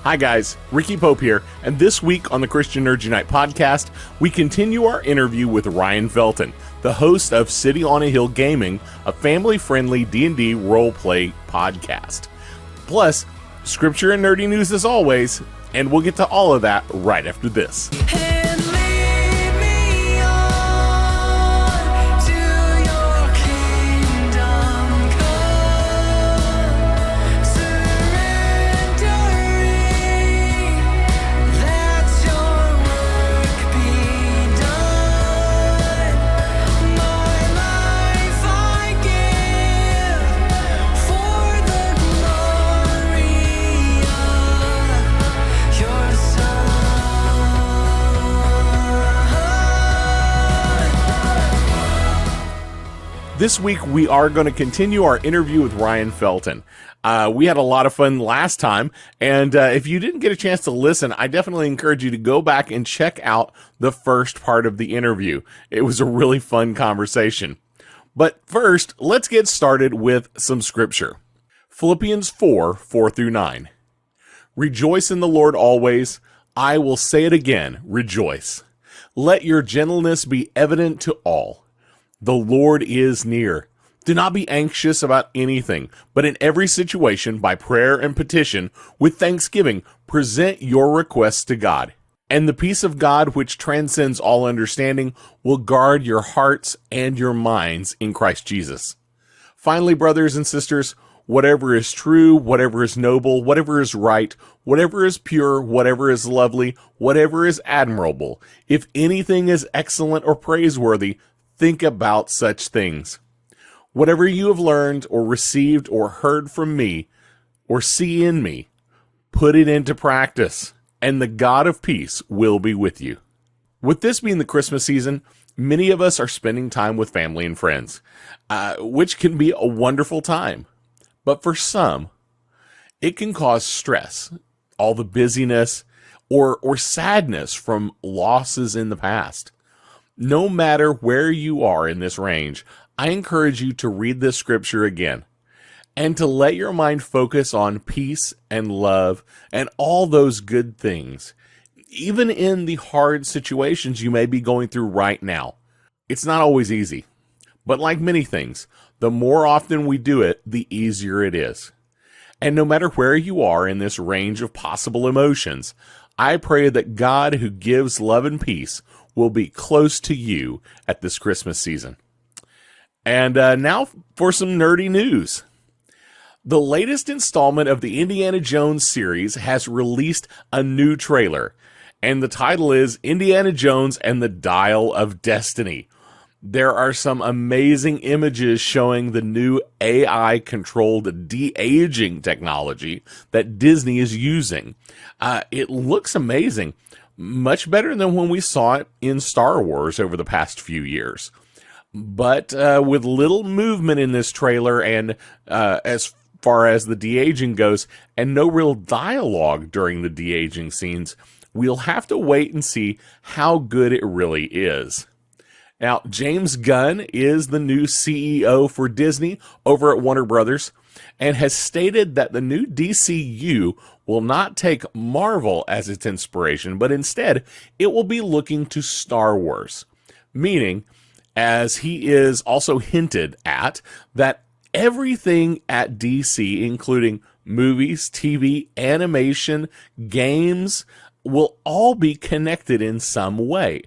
Hi guys, Ricky Pope here, and this week on the Christian Nerd Unite podcast, we continue our interview with Ryan Felton, the host of City on a Hill Gaming, a family-friendly D&D role-play podcast. Plus, scripture and nerdy news as always, and we'll get to all of that right after this. This week, we are going to continue our interview with Ryan Felton. We had a lot of fun last time, and if you didn't get a chance to listen, I definitely encourage you to go back and check out the first part of the interview. It was a really fun conversation. But first, let's get started with some scripture. Philippians 4:4-9. Rejoice in the Lord always. I will say it again, rejoice. Let your gentleness be evident to all. The Lord is near. Do not be anxious about anything, but in every situation, by prayer and petition, with thanksgiving, present your requests to God. And the peace of God, which transcends all understanding, will guard your hearts and your minds in Christ Jesus. Finally, brothers and sisters, whatever is true, whatever is noble, whatever is right, whatever is pure, whatever is lovely, whatever is admirable, if anything is excellent or praiseworthy, think about such things. Whatever you have learned or received or heard from me or see in me, put it into practice, and the God of peace will be with you. With this being the Christmas season, many of us are spending time with family and friends, which can be a wonderful time. But for some, it can cause stress, all the busyness, or sadness from losses in the past. No matter where you are in this range, I encourage you to read this scripture again and to let your mind focus on peace and love and all those good things, even in the hard situations you may be going through right now. It's not always easy, but like many things, the more often we do it, the easier it is. And no matter where you are in this range of possible emotions, I pray that God, who gives love and peace, will be close to you at this Christmas season. And now for some nerdy news. The latest installment of the Indiana Jones series has released a new trailer, and the title is Indiana Jones and the Dial of Destiny. There are some amazing images showing the new AI-controlled de-aging technology that Disney is using. It looks amazing. Much better than when we saw it in Star Wars over the past few years. But with little movement in this trailer and as far as the de-aging goes, and no real dialogue during the de-aging scenes, we'll have to wait and see how good it really is. Now, James Gunn is the new CEO for Disney over at Warner Brothers, and has stated that the new DCU will not take Marvel as its inspiration, but instead it will be looking to Star Wars. Meaning, as he is also hinted at, that everything at DC, including movies, TV, animation, games, will all be connected in some way.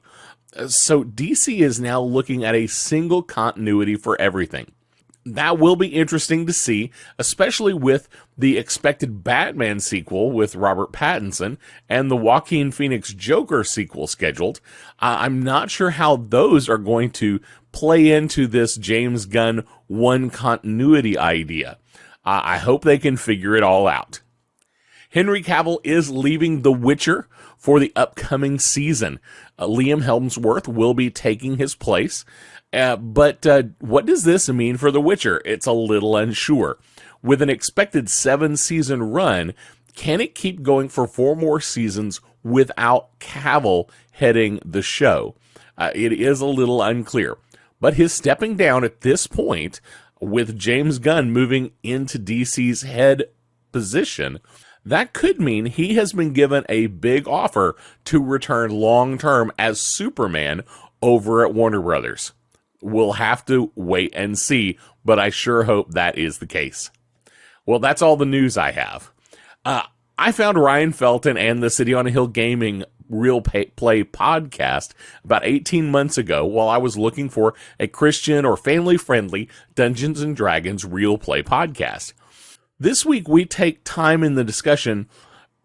So DC is now looking at a single continuity for everything. That will be interesting to see, especially with the expected Batman sequel with Robert Pattinson and the Joaquin Phoenix Joker sequel scheduled. I'm not sure how those are going to play into this James Gunn one continuity idea. I hope they can figure it all out. Henry Cavill is leaving The Witcher for the upcoming season. Liam Hemsworth will be taking his place. But what does this mean for The Witcher? It's a little unsure. With an expected 7-season run, can it keep going for 4 more seasons without Cavill heading the show? It is a little unclear. But his stepping down at this point, with James Gunn moving into DC's head position, That could mean he has been given a big offer to return long term as Superman over at Warner Brothers. We'll have to wait and see, but I sure hope that is the case. Well, that's all the news I have. Uh, I found Ryan Felton and the City on a Hill Gaming Real Play podcast about 18 months ago while I was looking for a Christian or family-friendly Dungeons & Dragons Real Play podcast. This week, we take time in the discussion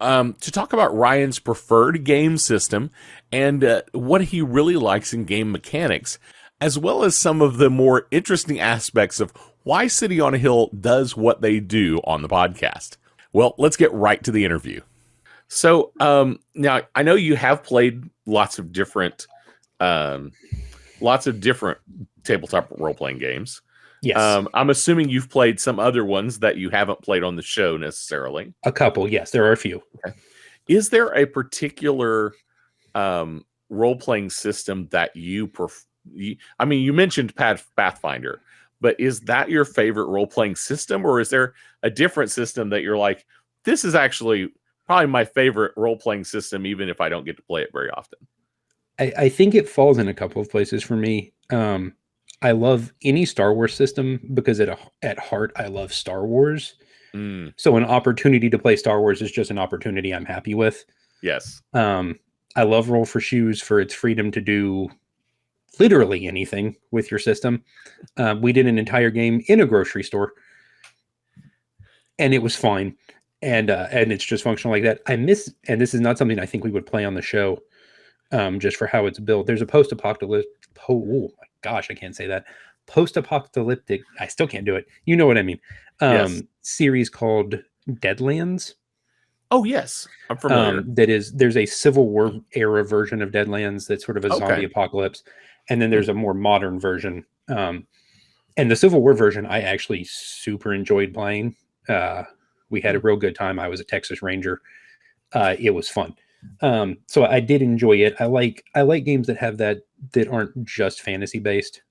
to talk about Ryan's preferred game system and what he really likes in game mechanics, as well as some of the more interesting aspects of why City on a Hill does what they do on the podcast. Well, let's get right to the interview. So now I know you have played lots of different tabletop role-playing games. Yes. I'm assuming you've played some other ones that you haven't played on the show necessarily. A couple, yes. There are a few. Okay. Is there a particular role-playing system that you prefer? I mean, you mentioned Pathfinder, but is that your favorite role-playing system, or is there a different system that you're like, this is actually probably my favorite role-playing system, even if I don't get to play it very often? I think it falls in a couple of places for me. I love any Star Wars system because at heart, I love Star Wars. So an opportunity to play Star Wars is just an opportunity I'm happy with. Yes. I love Roll for Shoes for its freedom to do literally anything with your system. We did an entire game in a grocery store, and it was fine. And it's just functional like that. And this is not something I think we would play on the show, just for how it's built. There's a post-apocalyptic. Oh my gosh, I can't say that. Post-apocalyptic. I still can't do it. You know what I mean? Yes. Series called Deadlands. Oh yes, I'm familiar. There's a Civil War era version of Deadlands that's sort of a zombie apocalypse, and then there's a more modern version. And the Civil War version, I actually super enjoyed playing. We had a real good time. I was a Texas Ranger. It was fun. So I did enjoy it. I like games that have that aren't just fantasy based.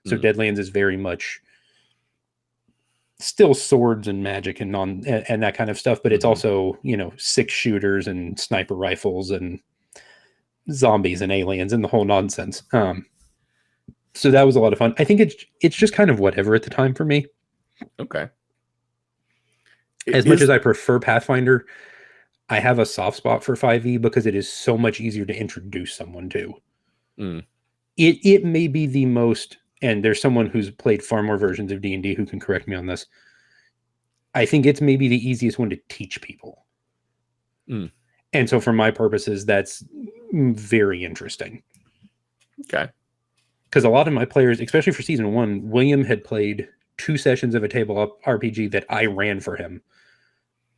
So Deadlands is very much still swords and magic and that kind of stuff, but it's also, 6 shooters and sniper rifles and zombies and aliens and the whole nonsense. So that was a lot of fun. I think it's just kind of whatever at the time for me. Okay. As much as I prefer Pathfinder, I have a soft spot for 5e because it is so much easier to introduce someone to. It may be the most, and there's someone who's played far more versions of D&D who can correct me on this. I think it's maybe the easiest one to teach people. And so for my purposes, that's very interesting. Okay. Because a lot of my players, especially for season 1, William had played 2 sessions of a table RPG that I ran for him.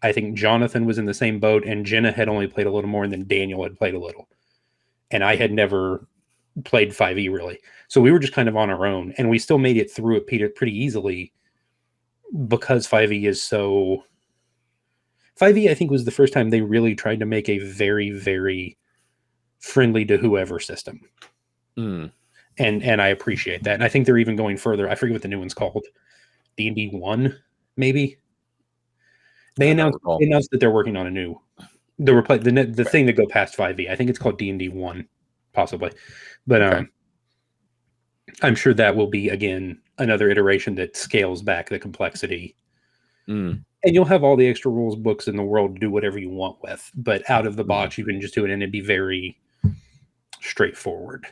I think Jonathan was in the same boat, and Jenna had only played a little more, and then Daniel had played a little. And I had never played 5e really. So we were just kind of on our own, and we still made it through it pretty easily because 5e is so... 5e, I think, was the first time they really tried to make a very, very friendly to whoever system. And I appreciate that. And I think they're even going further. I forget what the new one's called. D&D 1, maybe? They announced that they're working on a new... the thing that go past 5e. I think it's called D&D 1, possibly. But I'm sure that will be, again, another iteration that scales back the complexity. And you'll have all the extra rules books in the world to do whatever you want with. But out of the box, you can just do it, and it'd be very straightforward.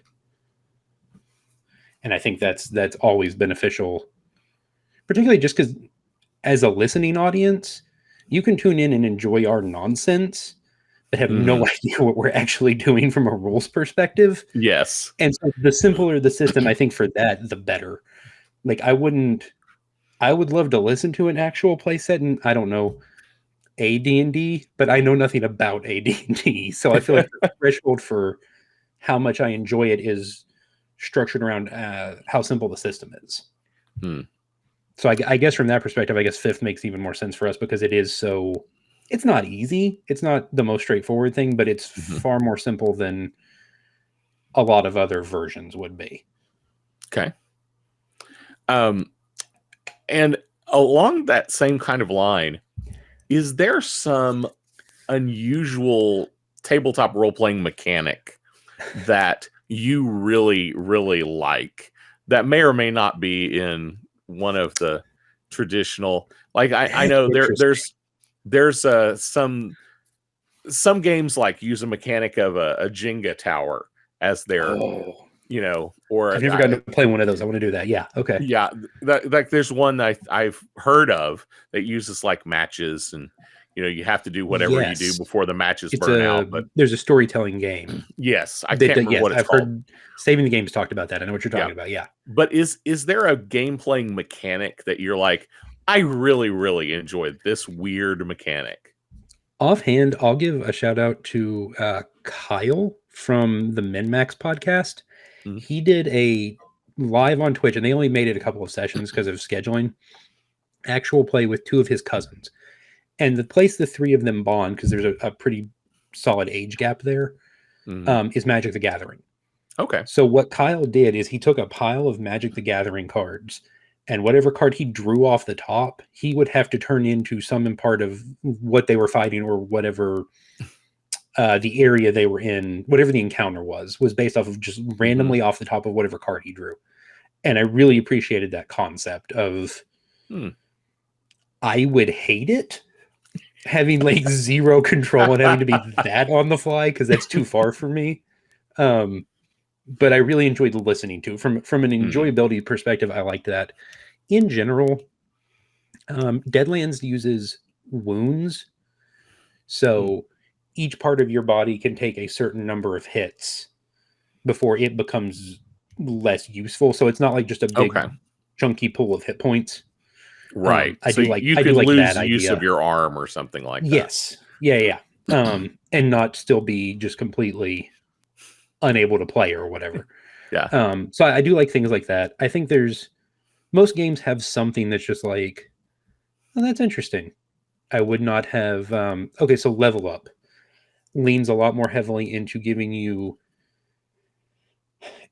And I think that's always beneficial, particularly just because as a listening audience, you can tune in and enjoy our nonsense, but have no idea what we're actually doing from a rules perspective. Yes. And so the simpler the system, I think for that, the better. Like I would love to listen to an actual play set in, I don't know, AD&D, but I know nothing about AD&D. So I feel like the threshold for how much I enjoy it is structured around how simple the system is. So I guess from that perspective, I guess 5th makes even more sense for us because it is so... It's not easy. It's not the most straightforward thing, but it's far more simple than a lot of other versions would be. Okay. And along that same kind of line, Is there some unusual tabletop role-playing mechanic that you really, really like that may or may not be in one of the traditional, like I That's know interesting. there's some games like use a mechanic of a Jenga tower as their, Oh, or I've never gotten to play one of those. I want to do that. Yeah. Okay. yeah, that like there's one that I've heard of that uses like matches, and you have to do whatever you do Yes. before the matches burn out. But There's a storytelling game yes, I that, can't remember yes, what it's I've called. heard Saving the Games talked about that. I know what you're Yeah, talking about. Yeah. but is there a game playing mechanic that you're like, I really, really enjoyed this weird mechanic? Offhand, I'll give a shout out to Kyle from the MinMax podcast. Mhm. He did a live on Twitch, and they only made it a couple of sessions because of scheduling. Actual play with two of his cousins, and the place the three of them bond, because there's a pretty solid age gap there, Mhm. is Magic the Gathering. Okay. So what Kyle did is he took a pile of Magic the Gathering cards, and whatever card he drew off the top, he would have to turn into some part of what they were fighting, or whatever the area they were in, whatever the encounter was based off of just Mhm. randomly off the top of whatever card he drew. And I really appreciated that concept of, Hmm. I would hate it having like zero control and having to be that on the fly, because that's too far for me. Um, but I really enjoyed listening to it. From an Mhm. enjoyability perspective. I liked that. In general, Deadlands uses wounds, Hmm. so each part of your body can take a certain number of hits before it becomes less useful. So it's not like just a big Okay. chunky pool of hit points. Right. I So do like you I do could like lose that use of idea. your arm or something like that. Yes. Yeah, yeah. And not still be just completely unable to play or whatever. Yeah. So I do like things like that. I think there's most games have something that's just like, oh, that's interesting. I would not have okay, so Level Up leans a lot more heavily into giving you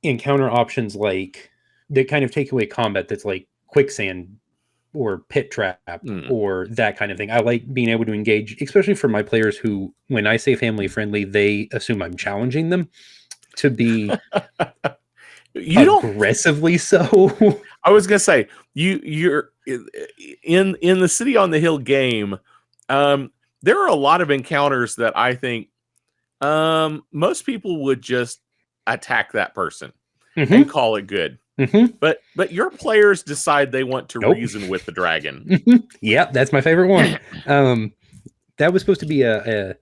encounter options like that kind of take away combat, that's like quicksand or pit trap Hmm. or that kind of thing. I like being able to engage, especially for my players who, when I say family friendly, they assume I'm challenging them to be You don't. aggressively so. I was gonna say you're in the City on the Hill game. Um, there are a lot of encounters that I think most people would just attack that person and Hmm. call it good. Hmm. But your players decide they want to Nope. reason with the dragon. Yep, that's my favorite one. Um, that was supposed to be a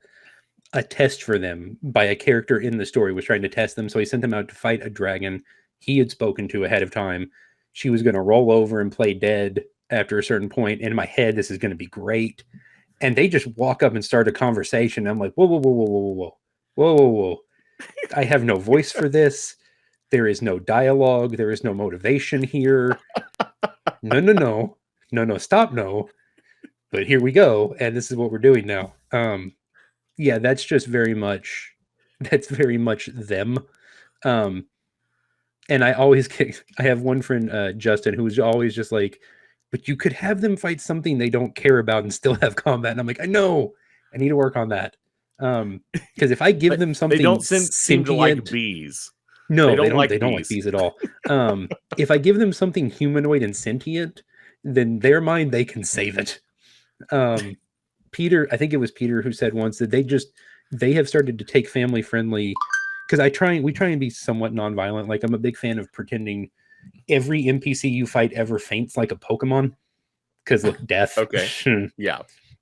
test for them by a character in the story, was trying to test them. So he sent them out to fight a dragon he had spoken to ahead of time. She was going to roll over and play dead after a certain point. In my head, this is going to be great. And they just walk up and start a conversation. I'm like, whoa, whoa, whoa, whoa, whoa, whoa, whoa, whoa, whoa. I have no voice for this. There is no dialogue. There is no motivation here. No, no, no, no, no, stop, no. But here we go, and this is what we're doing now. Yeah, that's very much them. Um, and I have one friend, Justin, who's always just like, but you could have them fight something they don't care about and still have combat. And I'm like, I know, I need to work on that. Because if I give But them they something don't seem to like sentient, bees. They no, don't they like don't like bees. bees at all. If I give them something humanoid and sentient, then their mind, they can save it. Um, Peter, I think it was Peter who said once that they have started to take family friendly, because we try and be somewhat nonviolent. Like, I'm a big fan of pretending every NPC you fight ever faints like a Pokemon. Because look, death. Okay. Yeah.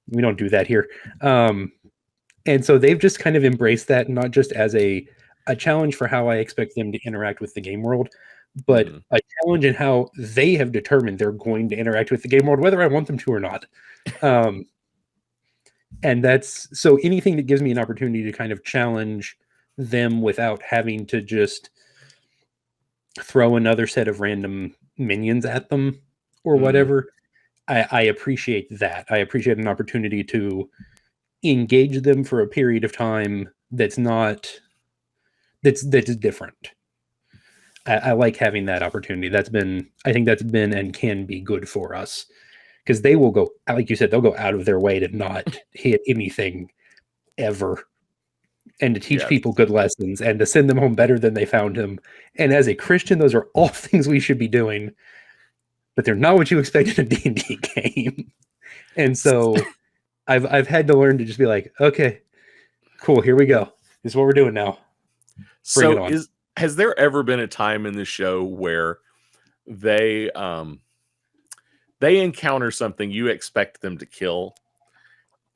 We don't do that here. Um, and so they've just kind of embraced that, not just as a challenge for how I expect them to interact with the game world, but Mhm. a challenge in how they have determined they're going to interact with the game world, whether I want them to or not. Um, and that's so anything that gives me an opportunity to kind of challenge them without having to just throw another set of random minions at them or Mhm. whatever. I appreciate that. I appreciate an opportunity to engage them for a period of time that's not that's different. I like having that opportunity. I think that's been and can be good for us, because they will go, like you said, they'll go out of their way to not hit anything ever, and to teach Yes. people good lessons and to send them home better than they found them. And as a Christian, those are all things we should be doing, but they're not what you expect in a D&D game. And so I've had to learn to just be like, okay, cool, here we go. This is what we're doing now. Bring it on. Has there ever been a time in the show where they encounter something you expect them to kill,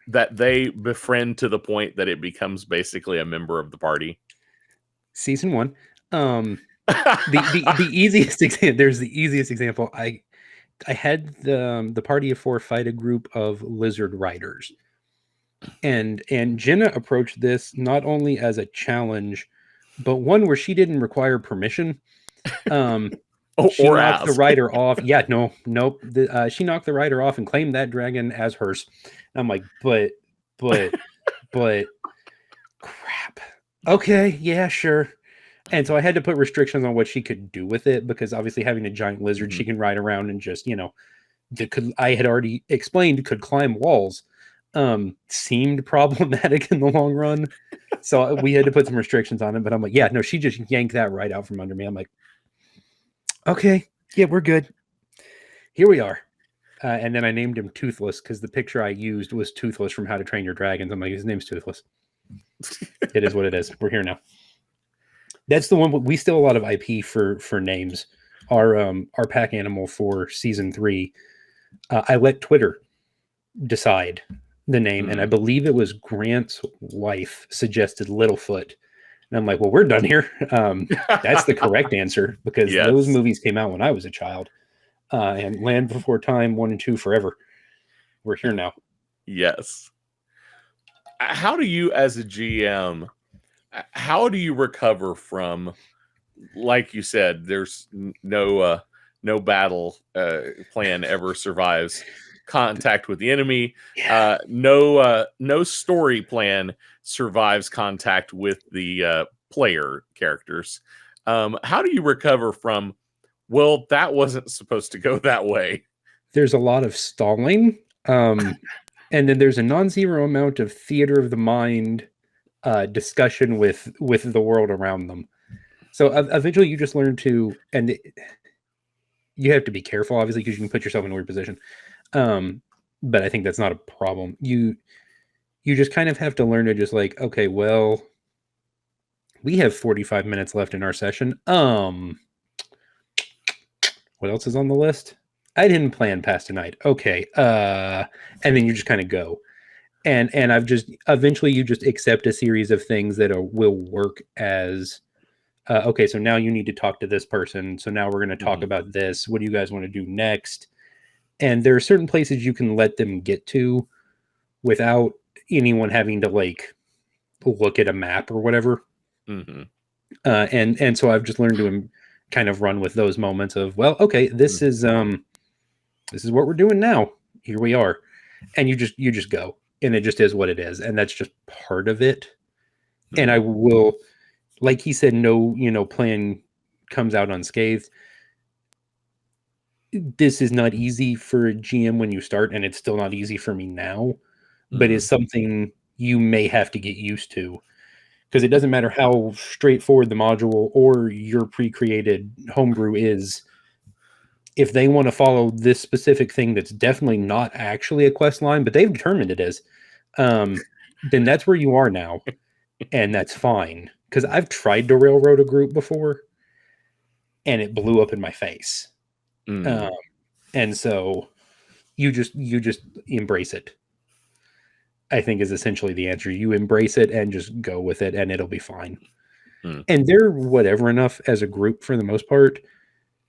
that they befriend to the point that it becomes basically a member of the party? Season 1. The easiest example, there's the easiest example. I had the party of 4 fight a group of lizard riders. And Jenna approached this not only as a challenge, but one where she didn't require permission. She knocked the rider off. Yeah, nope. She knocked the rider off and claimed that dragon as hers. I'm like, but, crap. Okay, yeah, sure. And so I had to put restrictions on what she could do with it, because obviously having a giant lizard, she can ride around and just, I had already explained could climb walls. Seemed problematic in the long run. So we had to put some restrictions on it, but I'm like, yeah, no, she just yanked that right out from under me. I'm like, okay, yeah, we're good. Here we are. And then I named him Toothless because the picture I used was Toothless from How to Train Your Dragons. I'm like, his name's Toothless. It is what it is. We're here now. That's the one. We still a lot of IP for names. Our pack animal for season 3, I let Twitter decide the name, and I believe it was Grant's wife suggested Littlefoot, and I'm like, well, we're done here. That's the correct answer, because those movies came out when I was a child, and Land Before Time 1 and 2 forever. We're here now. Yes. How do you, as a GM, how do you recover from, like you said, there's no battle plan ever survives contact with the enemy. No story plan survives contact with the player characters. How do you recover from, well, that wasn't supposed to go that way? There's a lot of stalling. And then there's a non-zero amount of theater of the mind discussion with the world around them. So eventually you just learn to, and you have to be careful, obviously, because you can put yourself in a weird position. But I think that's not a problem. You just kind of have to learn to just like, okay, well, we have 45 minutes left in our session. What else is on the list? I didn't plan past tonight. Okay. And then you just kind of go. And I've just, eventually you just accept a series of things that will work as, okay, so now you need to talk to this person. So now we're going to talk about this. What do you guys want to do next? And there are certain places you can let them get to without anyone having to like look at a map or whatever. And so I've just learned to kind of run with those moments of, well, okay, this is what we're doing now. Here we are. And you just go, and it just is what it is. And that's just part of it. And I will, like he said, no, plan comes out unscathed. This is not easy for a GM when you start, and it's still not easy for me now, but it's something you may have to get used to, because it doesn't matter how straightforward the module or your pre-created homebrew is. If they want to follow this specific thing that's definitely not actually a quest line, but they've determined it is, then that's where you are now, and that's fine. Because I've tried to railroad a group before, and it blew up in my face. And so you just embrace it, I think, is essentially the answer. You embrace it and just go with it, and it'll be fine. And they're whatever enough as a group for the most part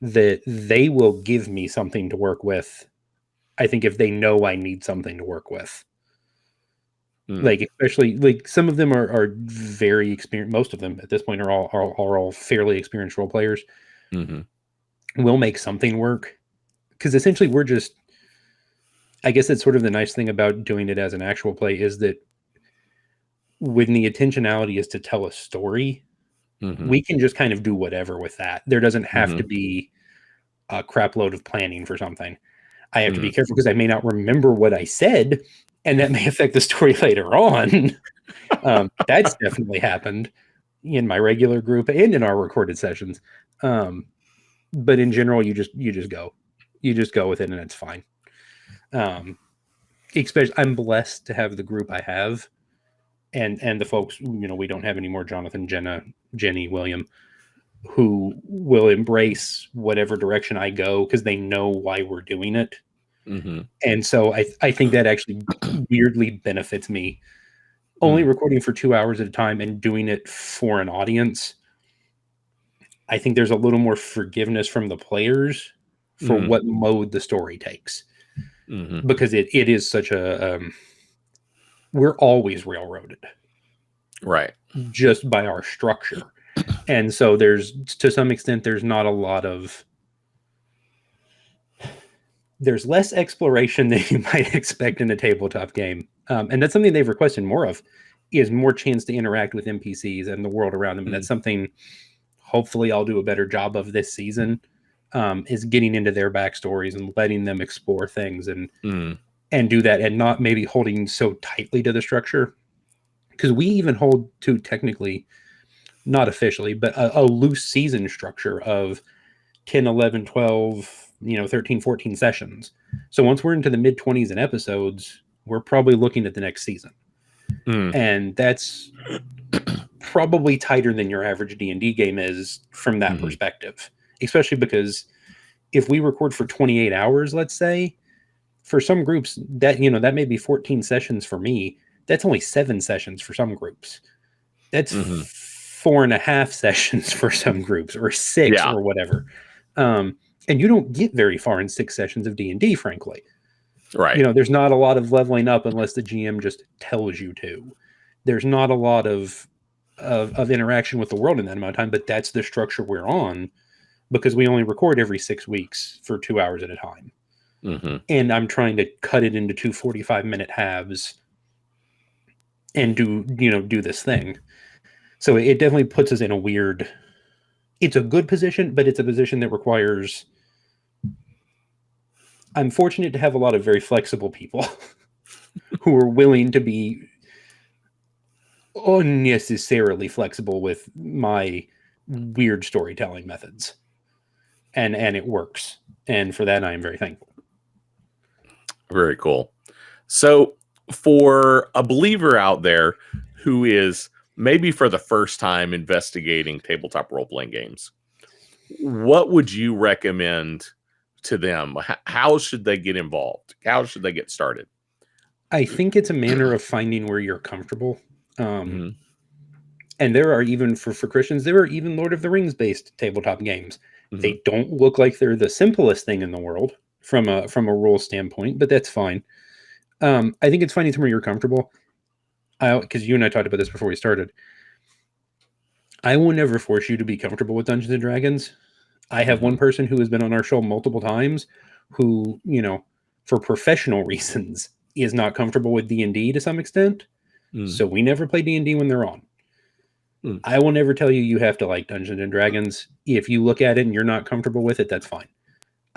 that they will give me something to work with, I think, if they know I need something to work with. Like, especially, like, some of them are very experienced. Most of them at this point are all fairly experienced role players. We'll make something work, because essentially we're just, I guess that's sort of the nice thing about doing it as an actual play, is that when the intentionality is to tell a story, we can just kind of do whatever with that. There doesn't have to be a crap load of planning for something. I have to be careful because I may not remember what I said, and that may affect the story later on. That's definitely happened in my regular group and in our recorded sessions. But in general, you just go, with it, and it's fine. Especially, I'm blessed to have the group I have, and the folks, we don't have any more Jonathan, Jenny, William, who will embrace whatever direction I go because they know why we're doing it. And so I think that actually weirdly benefits me. Only recording for 2 hours at a time and doing it for an audience, I think there's a little more forgiveness from the players for what mode the story takes. Because it is such a we're always railroaded, right, just by our structure. And so there's, to some extent, there's not a lot of, there's less exploration than you might expect in a tabletop game. And that's something they've requested more of, is more chance to interact with NPCs and the world around them. And that's something hopefully I'll do a better job of this season, is getting into their backstories and letting them explore things and do that, and not maybe holding so tightly to the structure. Because we even hold to, technically, not officially, but a loose season structure of 10, 11, 12, 13, 14 sessions. So once we're into the mid-20s and episodes, we're probably looking at the next season. And that's probably tighter than your average D&D game is from that perspective. Especially because if we record for 28 hours, let's say, for some groups, that that may be 14 sessions for me. That's only 7 sessions for some groups. That's 4.5 sessions for some groups, or 6 or whatever. And you don't get very far in 6 sessions of D&D, frankly. Right. There's not a lot of leveling up unless the GM just tells you to. There's not a lot of interaction with the world in that amount of time, but that's the structure we're on, because we only record every 6 weeks for 2 hours at a time. And I'm trying to cut it into 2 45-minute halves and do this thing. So it definitely puts us in a weird, it's a good position, but it's a position that requires, I'm fortunate to have a lot of very flexible people who are willing to be unnecessarily flexible with my weird storytelling methods. And it works. And for that, I am very thankful. Very cool. So for a believer out there who is maybe for the first time investigating tabletop role-playing games, what would you recommend to them? How should they get involved? How should they get started? I think it's a matter of finding where you're comfortable. And there are even, for Christians, there are even Lord of the Rings based tabletop games. They don't look like they're the simplest thing in the world from a rule standpoint, but that's fine. I think it's finding somewhere you're comfortable. Because you and I talked about this before we started. I will never force you to be comfortable with Dungeons and Dragons. I have one person who has been on our show multiple times who, for professional reasons, is not comfortable with D&D to some extent. So we never play D&D when they're on. I will never tell you have to like Dungeons and Dragons. If you look at it and you're not comfortable with it, that's fine.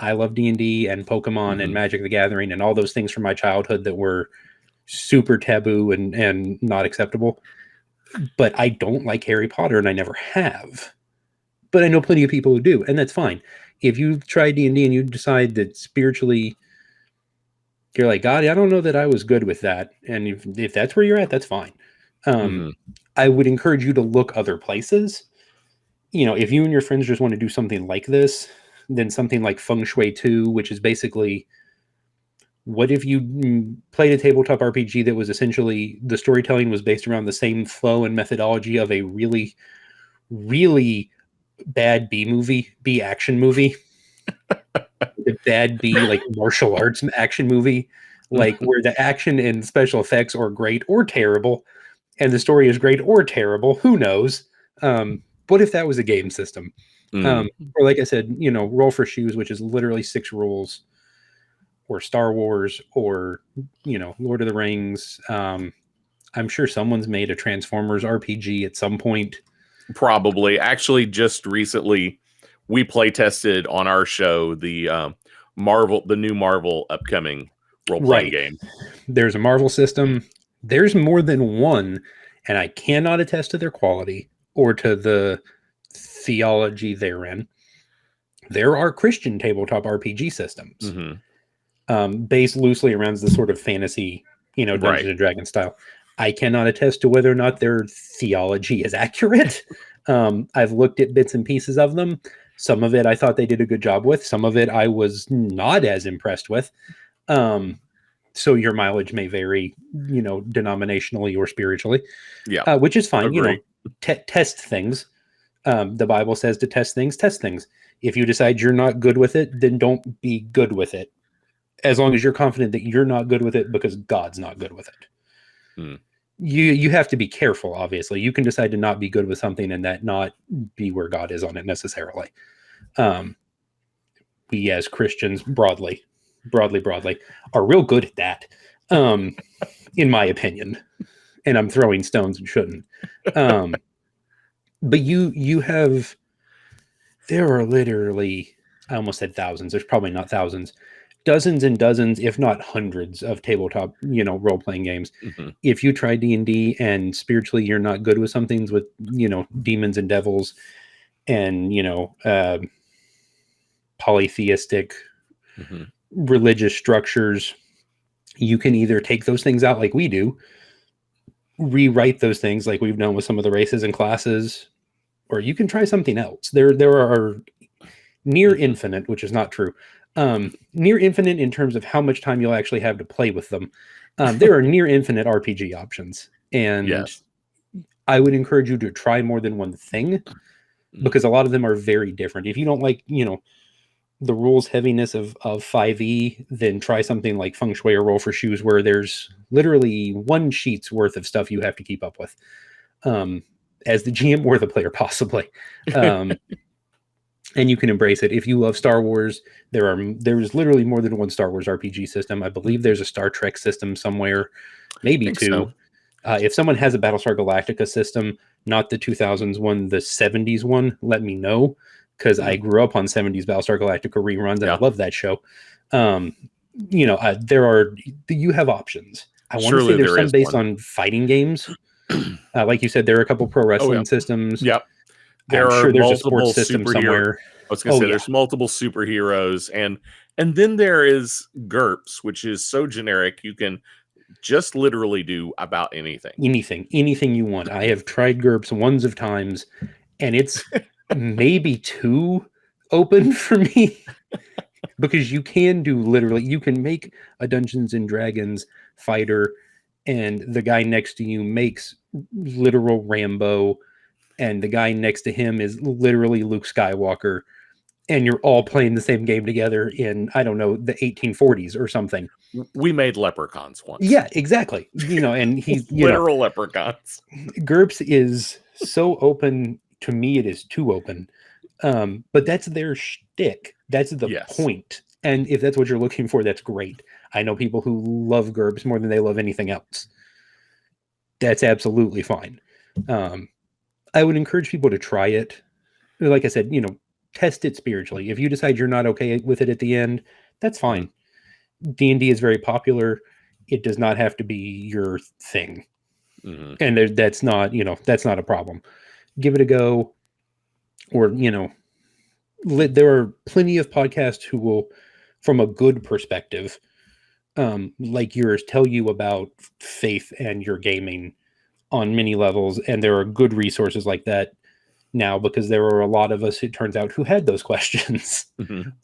I love D&D and Pokemon and Magic the Gathering and all those things from my childhood that were super taboo and not acceptable. But I don't like Harry Potter, and I never have. But I know plenty of people who do, and that's fine. If you try D&D and you decide that spiritually you're like, God, I don't know that I was good with that, and if that's where you're at, that's fine. I would encourage you to look other places. If you and your friends just want to do something like this, then something like Feng Shui 2, which is basically, what if you played a tabletop RPG that was essentially, the storytelling was based around the same flow and methodology of a really, really bad B action movie, a bad B like martial arts action movie, like where the action and special effects are great or terrible, and the story is great or terrible. Who knows? What if that was a game system? Or like I said, Roll for Shoes, which is literally 6 rules, or Star Wars, or Lord of the Rings. I'm sure someone's made a Transformers RPG at some point. Probably. Actually, just recently, we play tested on our show the the new Marvel upcoming role-playing game. There's a Marvel system. There's more than one, and I cannot attest to their quality or to the theology therein. There are Christian tabletop RPG systems based loosely around the sort of fantasy, Dungeons and Dragons style. I cannot attest to whether or not their theology is accurate. I've looked at bits and pieces of them. Some of it I thought they did a good job with. Some of it I was not as impressed with. So your mileage may vary, denominationally or spiritually. Yeah, which is fine. Agree. Test things. The Bible says to test things. Test things. If you decide you're not good with it, then don't be good with it. As long as you're confident that you're not good with it because God's not good with it. You have to be careful, obviously. You can decide to not be good with something and that not be where God is on it necessarily. We as Christians broadly are real good at that, in my opinion. And I'm throwing stones and shouldn't. But you have, there are literally, I almost said thousands. There's probably not thousands. Dozens and dozens, if not hundreds, of tabletop, role-playing games. If you try D&D and spiritually you're not good with some things with, demons and devils and, polytheistic religious structures, you can either take those things out like we do, rewrite those things like we've done with some of the races and classes, or you can try something else. There are near infinite, which is not true. Near infinite in terms of how much time you'll actually have to play with them. There are near infinite RPG options, and I would encourage you to try more than one thing because a lot of them are very different. If you don't like, the rules heaviness of 5e, then try something like Feng Shui or Roll for Shoes, where there's literally one sheet's worth of stuff you have to keep up with, as the GM or the player possibly. And you can embrace it. If you love Star Wars, there's literally more than one Star Wars RPG system. I believe there's a Star Trek system somewhere, maybe two. So. If someone has a Battlestar Galactica system, not the 2000s one, the 70s one, let me know, because I grew up on 70s Battlestar Galactica reruns, and I love that show. You have options. I want to say there's some based on fighting games. Like you said, there are a couple pro wrestling systems. Yep. I'm sure there's a sports system somewhere. I was going to say there's multiple superheroes, and then there is GURPS, which is so generic you can just literally do about anything you want. I have tried GURPS ones of times, and it's maybe too open for me because you can make a Dungeons and Dragons fighter, and the guy next to you makes literal Rambo, and the guy next to him is literally Luke Skywalker, and you're all playing the same game together in, I don't know, the 1840s or something. We made leprechauns once. Yeah, exactly. And he's literal leprechauns. GURPS is so open. To me, it is too open. But that's their shtick. That's the point. And if that's what you're looking for, that's great. I know people who love GURPS more than they love anything else. That's absolutely fine. I would encourage people to try it. Like I said, test it spiritually. If you decide you're not okay with it at the end, that's fine. D&D is very popular. It does not have to be your thing. And that's not a problem. Give it a go. Or, there are plenty of podcasts who will, from a good perspective, like yours, tell you about faith and your gaming on many levels. And there are good resources like that now, because there are a lot of us, it turns out, who had those questions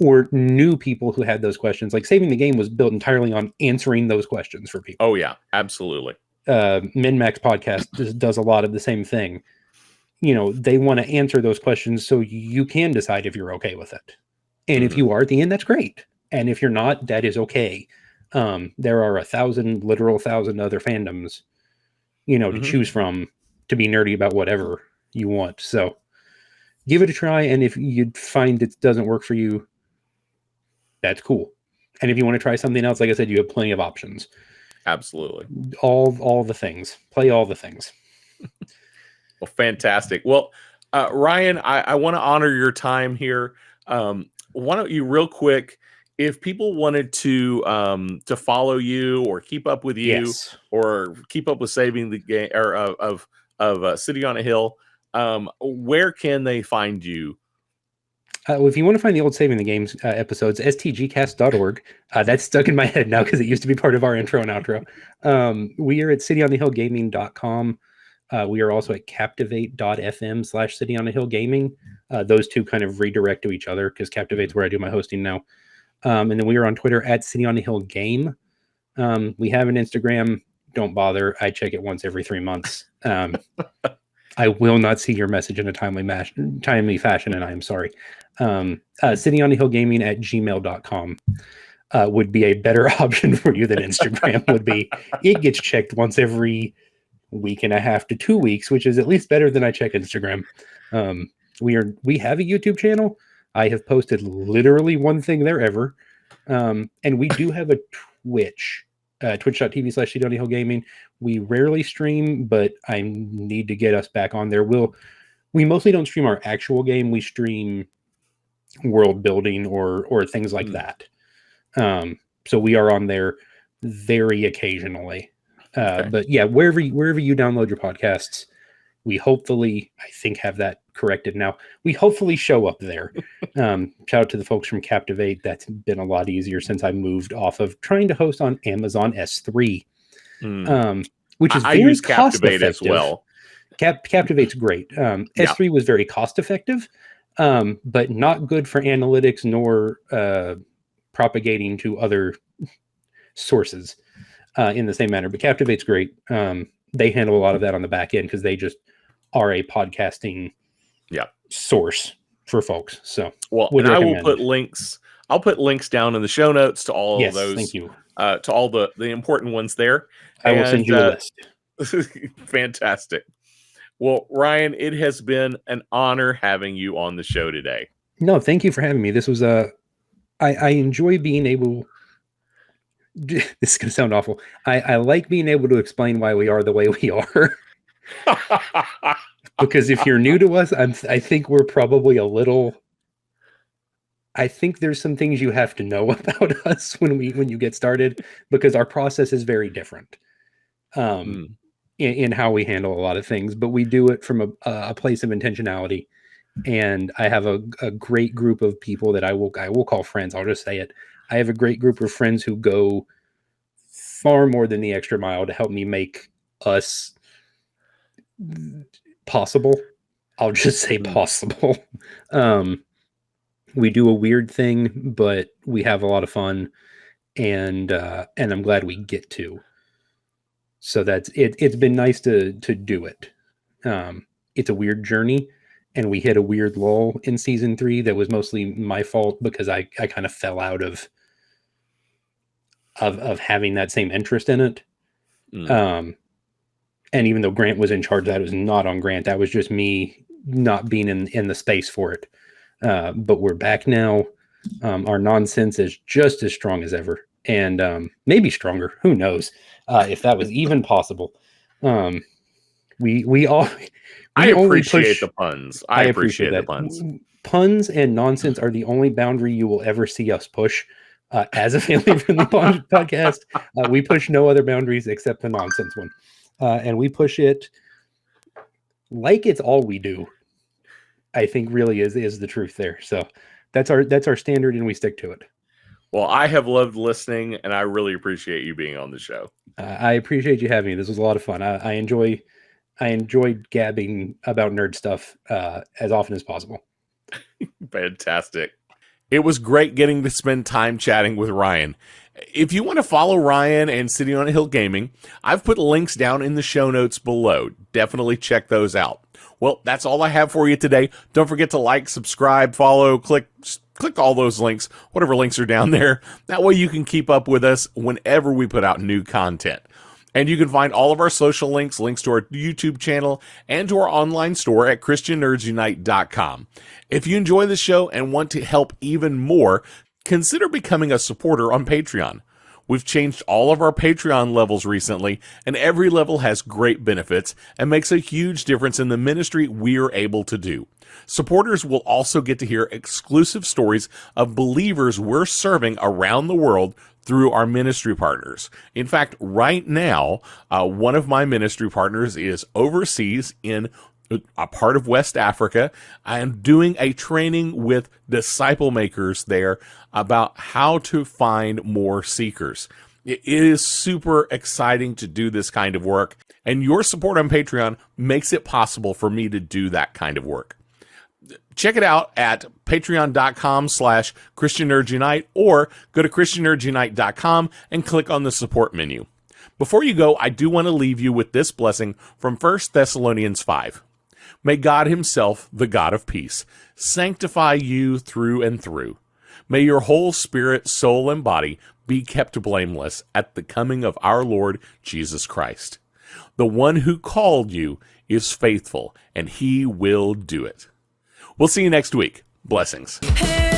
or knew people who had those questions. Like Saving the Game was built entirely on answering those questions for people. Oh yeah, absolutely. MinMax podcast does a lot of the same thing. They want to answer those questions so you can decide if you're okay with it. And if you are at the end, that's great. And if you're not, that is okay. There are 1,000 other fandoms, to choose from to be nerdy about whatever you want. So give it a try. And if you find it doesn't work for you, that's cool. And if you want to try something else, like I said, you have plenty of options. Absolutely. All the things. Play all the things. Well, fantastic. Well, Ryan, I want to honor your time here. Why don't you real quick if people wanted to follow you or keep up with you Yes. or keep up with saving the game or of City on a Hill, where can they find you? Well, if you want to find the old Saving the Games episodes, stgcast.org. That's stuck in my head now because it used to be part of our intro and outro. We are at cityonthehillgaming.com. We are also at captivate.fm/City on a Hill Gaming. Those two kind of redirect to each other because Captivate's where I do my hosting now. And then we are on Twitter at City on the Hill Game. We have an Instagram. Don't bother. I check it once every 3 months. I will not see your message in a timely fashion, and I am sorry. City on the Hill Gaming at gmail.com would be a better option for you than Instagram would be. It gets checked once every week and a half to 2 weeks, which is at least better than I check Instagram. We have a YouTube channel. I have posted literally one thing there ever. And we do have a Twitch, twitch.tv/City on the Hill Gaming. We rarely stream, but I need to get us back on there. We mostly don't stream our actual game. We stream world building or things like that. So we are on there very occasionally. Okay. But yeah, wherever you download your podcasts, we hopefully, I think, have that corrected now. We hopefully show up there. Shout out to the folks from Captivate. That's been a lot easier since I moved off of trying to host on Amazon S3, which is I very use Captivate cost-effective. as well. Captivate's great. S3 was very cost-effective, but not good for analytics nor propagating to other sources in the same manner. But Captivate's great. They handle a lot of that on the back end because they just are a podcasting source for folks. So and I will put links. I'll put links down in the show notes to all of those. Thank you. To all the important ones there. I will send you a list. Fantastic. Well, Ryan, it has been an honor having you on the show today. No, thank you for having me. This was I enjoy being able. This is going to sound awful. I like being able to explain why we are the way we are. Because if you're new to us, I think we're probably a little. I think there's some things you have to know about us when you get started, because our process is very different in how we handle a lot of things. But we do it from a place of intentionality, and I have a great group of people that I will call friends. I'll just say it. I have a great group of friends who go far more than the extra mile to help me make us possible. I'll just say possible. We do a weird thing, but we have a lot of fun, and I'm glad we get to. So that's it. It's been nice to do it. It's a weird journey, and we hit a weird lull in season 3 that was mostly my fault because I kind of fell out of having that same interest in it. And even though Grant was in charge, that was not on Grant. That was just me not being in the space for it. But we're back now. Our nonsense is just as strong as ever, and maybe stronger. Who knows if that was even possible? We all. I appreciate the puns. I appreciate the puns. Puns and nonsense are the only boundary you will ever see us push. As a family-friendly podcast, we push no other boundaries except the nonsense one, and we push it like it's all we do. I think really is the truth there. So that's our standard, and we stick to it. Well, I have loved listening, and I really appreciate you being on the show. I appreciate you having me. This was a lot of fun. I enjoyed gabbing about nerd stuff as often as possible. Fantastic. It was great getting to spend time chatting with Ryan. If you want to follow Ryan and City on a Hill Gaming, I've put links down in the show notes below. Definitely check those out. Well, that's all I have for you today. Don't forget to like, subscribe, follow, click all those links, whatever links are down there. That way you can keep up with us whenever we put out new content. And you can find all of our social links to our YouTube channel, and to our online store at ChristianNerdsUnite.com. If you enjoy the show and want to help even more, consider becoming a supporter on Patreon. We've changed all of our Patreon levels recently, and every level has great benefits and makes a huge difference in the ministry we're able to do. Supporters will also get to hear exclusive stories of believers we're serving around the world through our ministry partners. In fact, right now, one of my ministry partners is overseas in a part of West Africa. I am doing a training with disciple makers there about how to find more seekers. It is super exciting to do this kind of work, and your support on Patreon makes it possible for me to do that kind of work. Check it out at patreon.com/ChristianNerdsUnite or go to ChristianNerdsUnite.com and click on the support menu. Before you go, I do want to leave you with this blessing from 1 Thessalonians 5. May God himself, the God of peace, sanctify you through and through. May your whole spirit, soul, and body be kept blameless at the coming of our Lord Jesus Christ. The one who called you is faithful, and he will do it. We'll see you next week. Blessings. Hey.